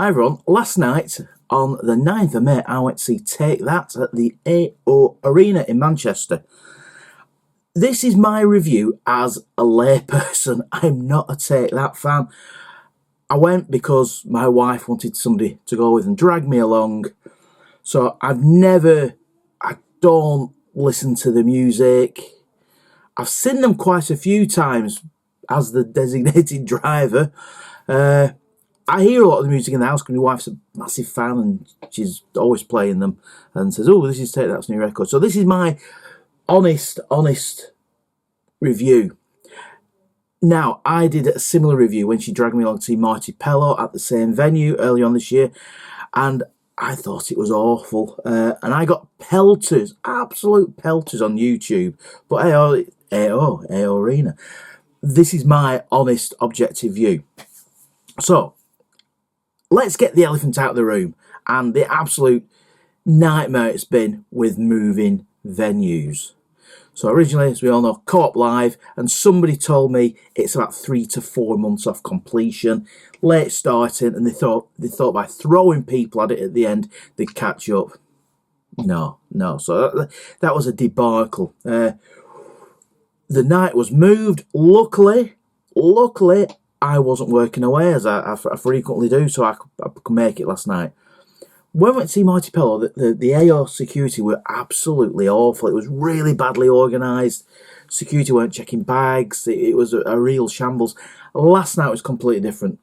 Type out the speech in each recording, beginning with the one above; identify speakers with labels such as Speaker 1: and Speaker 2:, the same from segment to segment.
Speaker 1: Hi everyone, last night on the 9th of May I went to see Take That at the AO Arena in Manchester. This is my review as a layperson. I'm not a Take That fan. I went because my wife wanted somebody to go with and drag me along. So I don't listen to the music. I've seen them quite a few times as the designated driver. I hear a lot of the music in the house because my wife's a massive fan and she's always playing them and says, oh, this is Take That's new record. So this is my honest review. Now, I did a similar review when she dragged me along to see Marty Pello at the same venue early on this year, and I thought it was awful. And I got pelters, absolute pelters on YouTube. But AO Arena. This is my honest, objective view. So, let's get the elephant out of the room and the absolute nightmare it's been with moving venues. So originally, as we all know, Co-op Live, and somebody told me it's about 3 to 4 months off completion, late starting, and they thought by throwing people at it at the end, they'd catch up. No. So that was a debacle. The night was moved. Luckily, I wasn't working away, as I frequently do, so I could make it last night. When we went to see Marty Pello, the AO security were absolutely awful. It was really badly organised. Security weren't checking bags. It was a real shambles. Last night was completely different.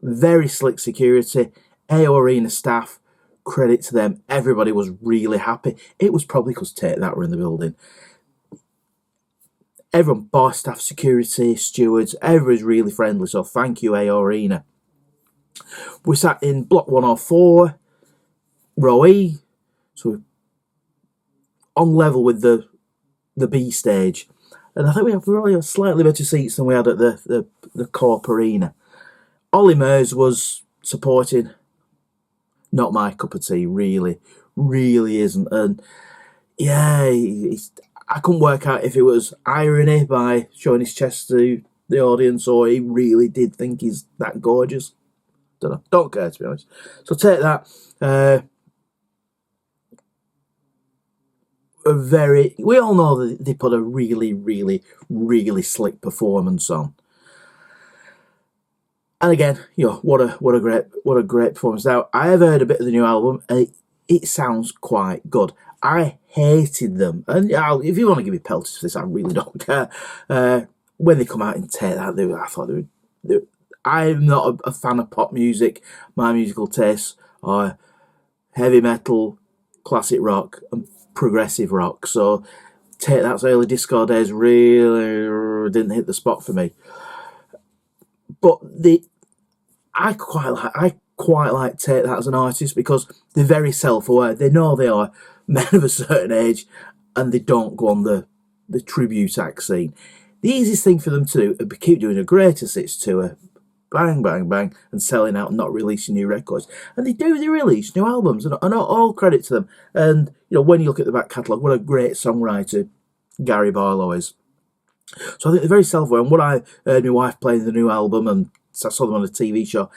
Speaker 1: Very slick security. AO Arena staff, credit to them. Everybody was really happy. It was probably because Take That were in the building. Everyone, bar staff, security, stewards, everyone's really friendly, so thank you, AO Arena. We sat in block 104, row E, so we're on level with the B stage. And I think we have slightly better seats than we had at the Co-op Arena. Ollie Murs was supporting. Not my cup of tea, really isn't. And yeah, I couldn't work out if it was irony by showing his chest to the audience or he really did think he's that gorgeous. Don't know. Don't care, to be honest. So Take That. We all know that they put a really slick performance on. And again, what a great performance. Now, I have heard a bit of the new album, and it sounds quite good. I hated them, and if you want to give me pelters for this, I really don't care. When they come out and Take That, I thought they were. I'm not a fan of pop music. My musical tastes are heavy metal, classic rock, and progressive rock. So Take That's early disco days really didn't hit the spot for me. But I quite like Take That as an artist because they're very self-aware. They know they are men of a certain age and they don't go on the tribute act scene. The easiest thing for them to do would be keep doing a greatest hits tour, bang, and selling out and not releasing new records. And they release new albums, and all credit to them. And when you look at the back catalogue, what a great songwriter Gary Barlow is. So I think they're very self-aware. And what I heard my wife playing the new album, and I saw them on a TV show,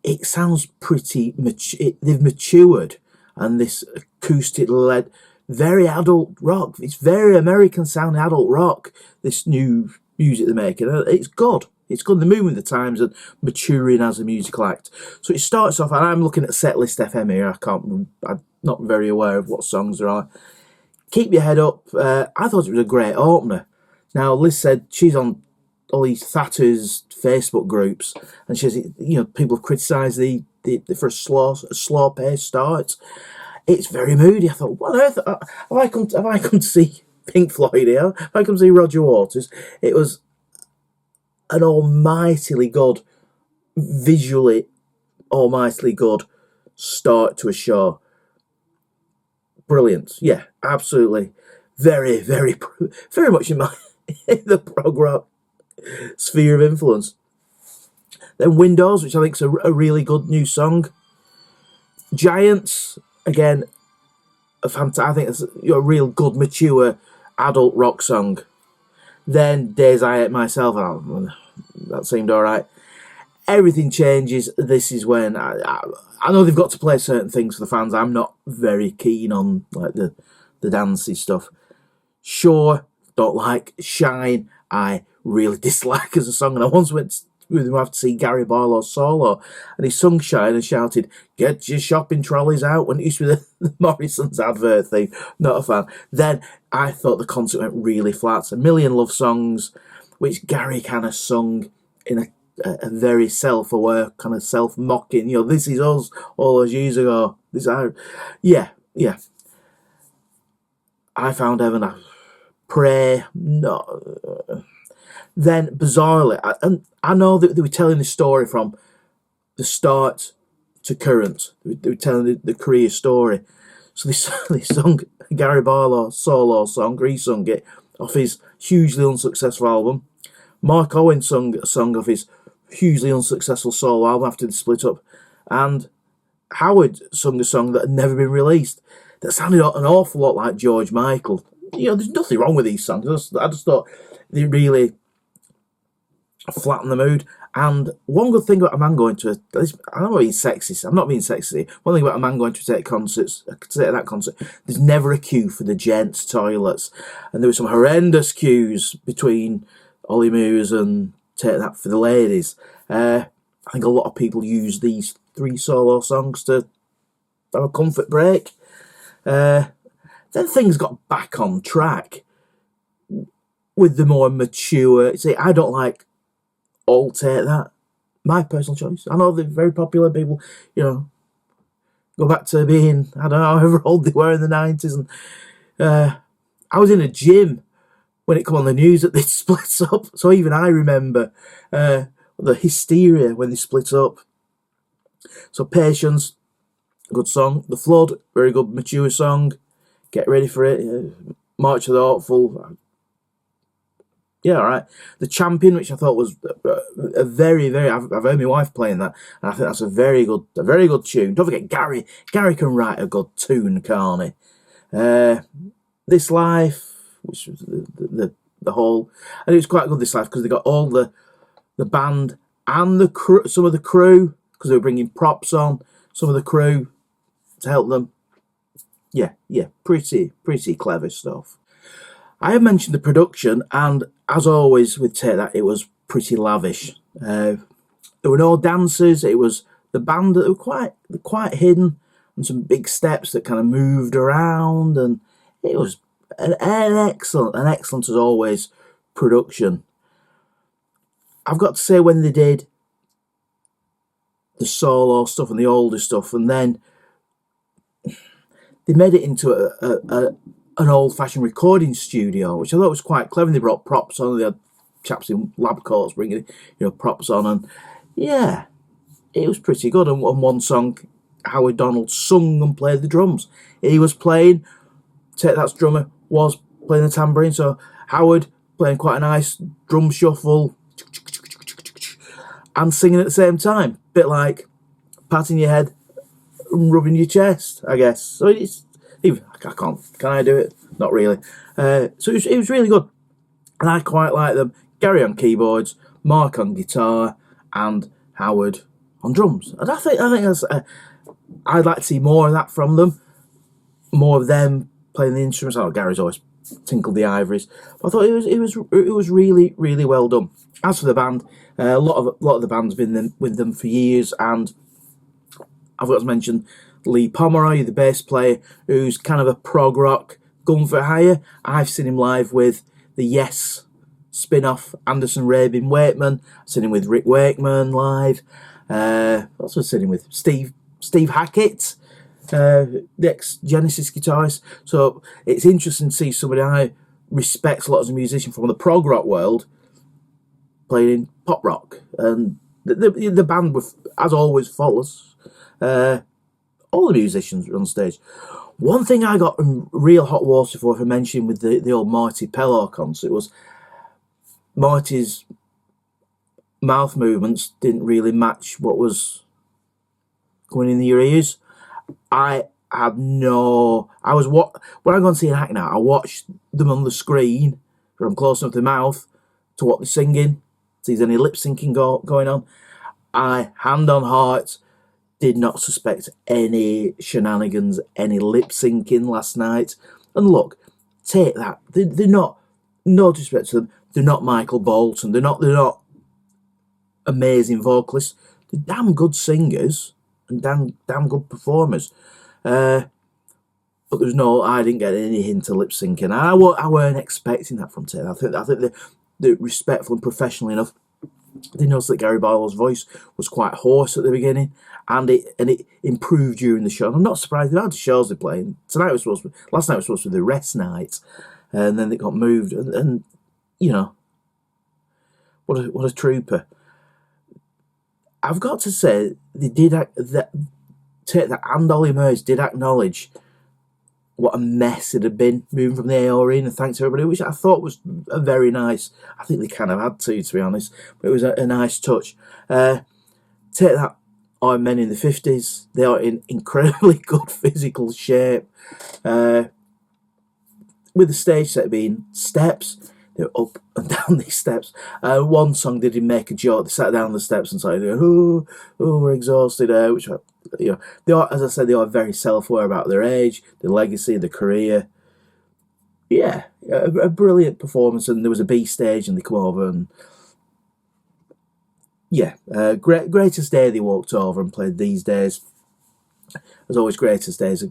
Speaker 1: it sounds pretty mature. They've matured, and this acoustic-led, very adult rock. It's very American-sounding adult rock, this new music they're making. It's good. It's good. They're moving with the times and maturing as a musical act. So it starts off, and I'm looking at Setlist FM here. I'm not very aware of what songs there are. Keep Your Head Up. I thought it was a great opener. Now, Liz said she's on all these Thatcher's Facebook groups, and she says, people have criticised the for a slow pace start. It's very moody. I thought, what on earth have I come to see Pink Floyd here? Have I come to see Roger Waters? It was an almightily good, visually almightily good start to a show. Brilliant. Yeah, absolutely. Very much in the prog rock sphere of influence. Then Windows, which I think is a really good new song. Giants, again, I think it's a real good, mature, adult rock song. Then Days I Hate Myself, that seemed alright. everything changes. This is when I know they've got to play certain things for the fans. I'm not very keen on like the dancey stuff. Sure, don't like Shine. I really dislike as a song, and I once went with him to see Gary Barlow solo, and he sung Shine and shouted, "Get your shopping trolleys out," when it used to be the Morrison's advert thing. Not a fan. Then I thought the concert went really flat. A Million Love Songs, which Gary kind of sung in a very self-aware, kind of self-mocking, this is us all those years ago. Yeah. I Found Heaven, I Pray, no. Then, bizarrely, I know that they were telling the story from the start to current. They were telling the career story. So they sung Gary Barlow solo song, resung it off his hugely unsuccessful album. Mark Owen sung a song of his hugely unsuccessful solo album after they split up. And Howard sung a song that had never been released that sounded an awful lot like George Michael. There's nothing wrong with these songs. I just thought they really flatten the mood. And one good thing about a man going to I'm not being sexist. I'm not being sexist. One thing about a man going to that concert, there's never a queue for the gents' toilets, and there were some horrendous queues between Ollie Moores and Take That for the ladies. I think a lot of people use these 3 solo songs to have a comfort break. Then things got back on track with the more mature. See, I don't like all Take That. My personal choice. I know they're very popular. People, go back to being, I don't know, however old they were in the 90s. And I was in a gym when it came on the news that they split up. So even I remember the hysteria when they split up. So Patience, good song. The Flood, very good mature song. Get ready for it. March of the Hopeful. Yeah, all right. The Champion, which I thought was a very, very. I've heard my wife playing that, and I think that's a very good tune. Don't forget Gary. Gary can write a good tune, can't he? This Life, which was the whole, and it was quite good. This Life because they got all the band and the crew, some of the crew, because they were bringing props on, some of the crew to help them. Yeah, pretty clever stuff. I have mentioned the production, and as always with Take That, it was pretty lavish. There were no dancers. It was the band that were quite hidden, and some big steps that kind of moved around, and it was an excellent as always production. I've got to say, when they did the solo stuff and the older stuff, and then they made it into an old-fashioned recording studio, which I thought was quite clever. They brought props on. They had chaps in lab coats bringing props on, and yeah, it was pretty good. And one song, Howard Donald sung and played the drums. He was playing. Take That's drummer was playing the tambourine, so Howard playing quite a nice drum shuffle and singing at the same time, bit like patting your head and rubbing your chest, I guess. So I can't. Can I do it? Not really. So it was really good, and I quite like them. Gary on keyboards, Mark on guitar, and Howard on drums. And I think that's. I'd like to see more of that from them. More of them playing the instruments. I know Gary's always tinkled the ivories. But I thought it was really, really well done. As for the band, a lot of the band's been with them for years, and I've got to mention Lee Pomeroy, the bass player, who's kind of a prog rock gun for hire. I've seen him live with the Yes spin-off, Anderson Rabin Wakeman. I've seen him with Rick Wakeman live. Also seen him with Steve Hackett, the ex-Genesis guitarist. So it's interesting to see somebody I respect a lot as a musician from the prog rock world playing in pop rock. And the band were, as always, faultless. All the musicians were on stage. One thing I got real hot water for mentioning with the old Marty Pellow concert was Marty's mouth movements didn't really match what was going in your ears. When I go and see an act now, I watch them on the screen where I'm close enough to the mouth to what they're singing, see if there's any lip syncing going on. I, hand on heart, did not suspect any shenanigans, any lip syncing last night. And look, take that. They're not, no disrespect to them, they're not Michael Bolton. They're not amazing vocalists. They're damn good singers and damn good performers. But there's no, I didn't get any hint of lip syncing. I weren't expecting that from Tate. I think they're respectful and professional enough. They noticed that Gary Barlow's voice was quite hoarse at the beginning, and it improved during the show. And I'm not surprised. They've had shows they're playing. Last night was supposed to be the rest night, and then it got moved. And you know, what a trooper. I've got to say, they did Tate that and Ollie Murs did acknowledge what a mess it had been moving from the AO Arena, thanks to everybody, which I thought was a very nice. I think they kind of had to be honest, but it was a nice touch. Take that, our men in the 50s, they are in incredibly good physical shape. With the stage set being steps, they're up and down these steps. One song they did make a joke. They sat down the steps and started going, oh, we're exhausted. Which, you know, they are, as I said, they are very self-aware about their age, their legacy, their career. Yeah, a brilliant performance. And there was a B stage, and they come over and yeah, Greatest Day they walked over and played These Days. As always, Greatest Day is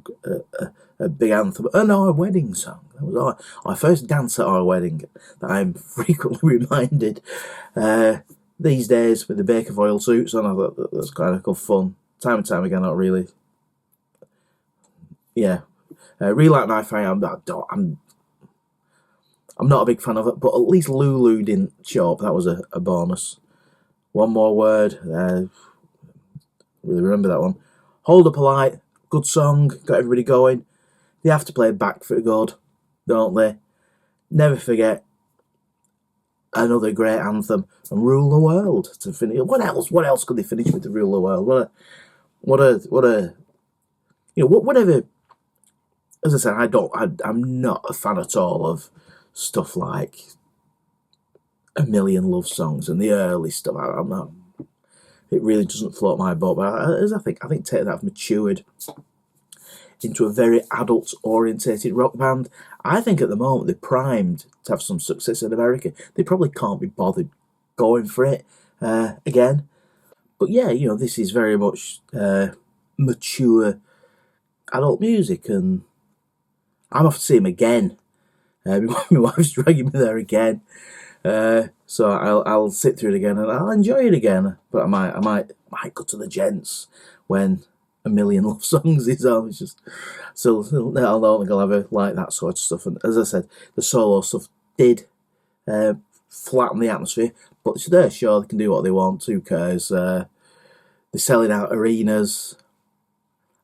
Speaker 1: a big anthem. And our wedding song. That was our first dance at our wedding that I'm frequently reminded. These Days with the Baker foil suits on, I thought that's kind of good fun. Time and time again, not really. Yeah. Relight Knife I'm not a big fan of it, but at least Lulu didn't show up. That was a bonus. One More Word. Really remember that one. Hold Up a Light. Good song. Got everybody going. They have to play Back for Good, don't they? Never Forget. Another great anthem. And Rule the World to finish. What else could they finish with to Rule the World? What a you know, whatever. As I said, I'm not a fan at all of stuff like A Million Love Songs and the early stuff. I'm not. It really doesn't float my boat. But as I think Tate that have matured into a very adult-orientated rock band. I think at the moment they're primed to have some success in America. They probably can't be bothered going for it again. But yeah, you know, this is very much mature adult music, and I'm off to see him again. My wife's dragging me there again, so I'll sit through it again and I'll enjoy it again. But I might go to the gents when A Million Love Songs is on. It's just so I don't think I'll ever like that sort of stuff. And as I said, the solo stuff did flatten the atmosphere, but it's their show. They can do what they want. Who cares? They're selling out arenas,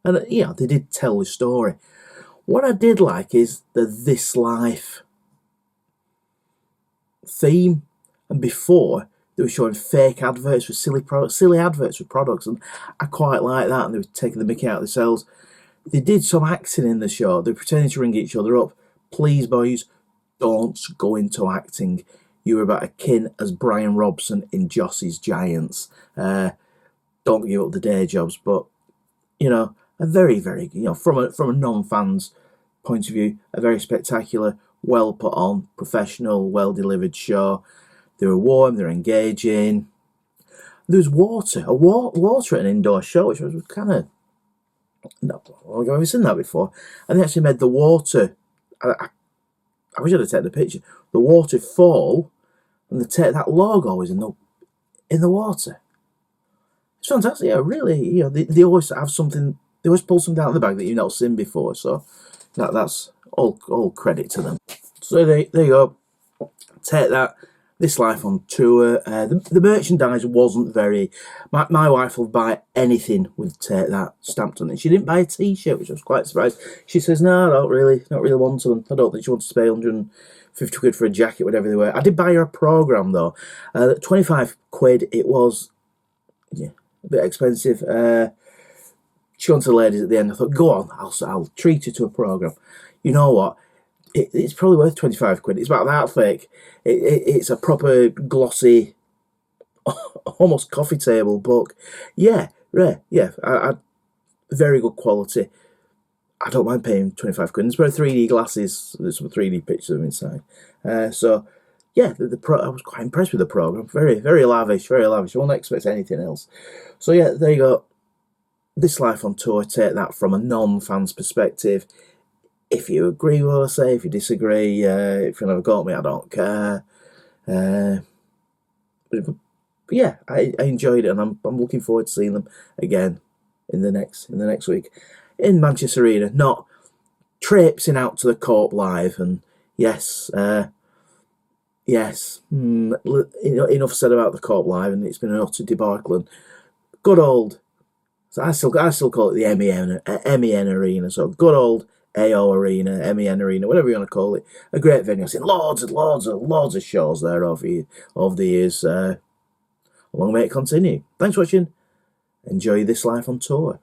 Speaker 1: and yeah, they did tell the story. What I did like is the This Life theme, and before they were showing fake adverts for silly adverts for products, and I quite like that. And they were taking the mickey out of themselves. They did some acting in the show. They were pretending to ring each other up. Please, boys, don't go into acting. You were about a kin as Brian Robson in Joss's Giants. Don't give up the day jobs, but you know, a very, very, you know, from a non-fan's point of view, a very spectacular, well put on, professional, well delivered show. They were warm, they were engaging. There was water at an indoor show, which was kind of, I've never seen that before. And they actually made the water, I wish I'd have taken the picture, the water fall, and they take that logo is in the water. It's fantastic, yeah, really, you know, they always have something, they always pull something out of the bag that you've not seen before, so that's all credit to them. So there you go. Take that. This Life on tour. The merchandise wasn't very. My wife will buy anything with Take That stamped on it. She didn't buy a T-shirt, which I was quite surprised. She says, "No, I don't really want one. I don't think she wants to pay 150 quid for a jacket, whatever they were." I did buy her a program though. 25 quid. It was, yeah, a bit expensive. She went to the ladies at the end. I thought, go on, I'll treat you to a program. You know what? It's probably worth 25 quid. It's about that thick. It's a proper glossy almost coffee table book. Yeah, very good quality. I don't mind paying 25 quid. It's about 3D glasses. There's some 3D pictures of them inside. So, yeah, I was quite impressed with the programme. Very, very lavish, very lavish. I won't expect anything else. So, yeah, there you go. This Life on Tour, take that from a non-fan's perspective. If you agree with what I say, if you disagree, if you never got me, I don't care. But yeah, I enjoyed it, and I'm looking forward to seeing them again in the next week in Manchester Arena. Not traipsing out to the Corp Live, and yes, enough said about the Corp Live, and it's been an utter debacle. And good old, so I still call it the MEN Arena. So good old AO Arena, MEN Arena, whatever you want to call it. A great venue. I've seen loads of shows there over the years. Long may it continue. Thanks for watching. Enjoy This Life on Tour.